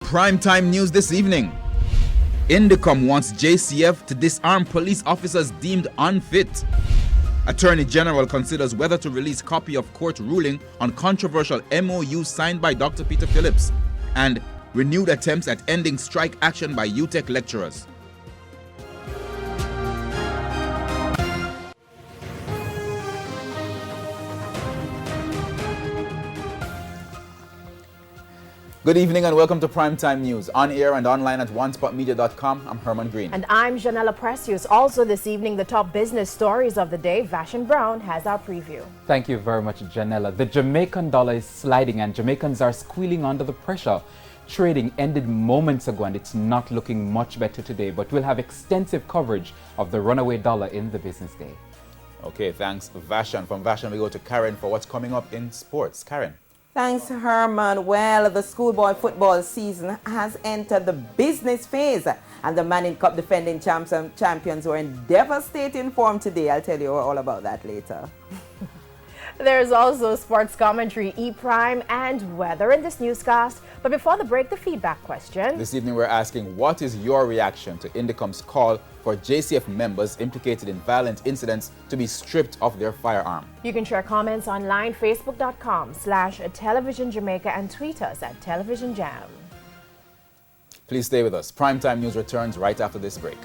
primetime news this evening. Indicom wants JCF to disarm police officers deemed unfit. Attorney General considers whether to release copy of court ruling on controversial MOU signed by Dr. Peter Phillips. And renewed attempts at ending strike action by UTech lecturers. Good evening and welcome to Primetime News, on air and online at onespotmedia.com. I'm Herman Green. And I'm Janella Precious. Also this evening, the top business stories of the day. Vashon Brown has our preview. Thank you very much, Janella. The Jamaican dollar is sliding and Jamaicans are squealing under the pressure. Trading ended moments ago and it's not looking much better today, but we'll have extensive coverage of the runaway dollar in the business day. Okay, thanks, Vashon. From Vashon, we go to Karen for what's coming up in sports. Karen. Thanks, Herman. Well, the schoolboy football season has entered the business phase, and the Manning Cup defending champions were in devastating form today. I'll tell you all about that later. There's also sports commentary, E-Prime, and weather in this newscast. But before the break, the feedback question. This evening, we're asking, what is your reaction to Indicom's call for JCF members implicated in violent incidents to be stripped of their firearm? You can share comments online, facebook.com/Television Jamaica, and tweet us at Television Jam. Please stay with us. Primetime News returns right after this break.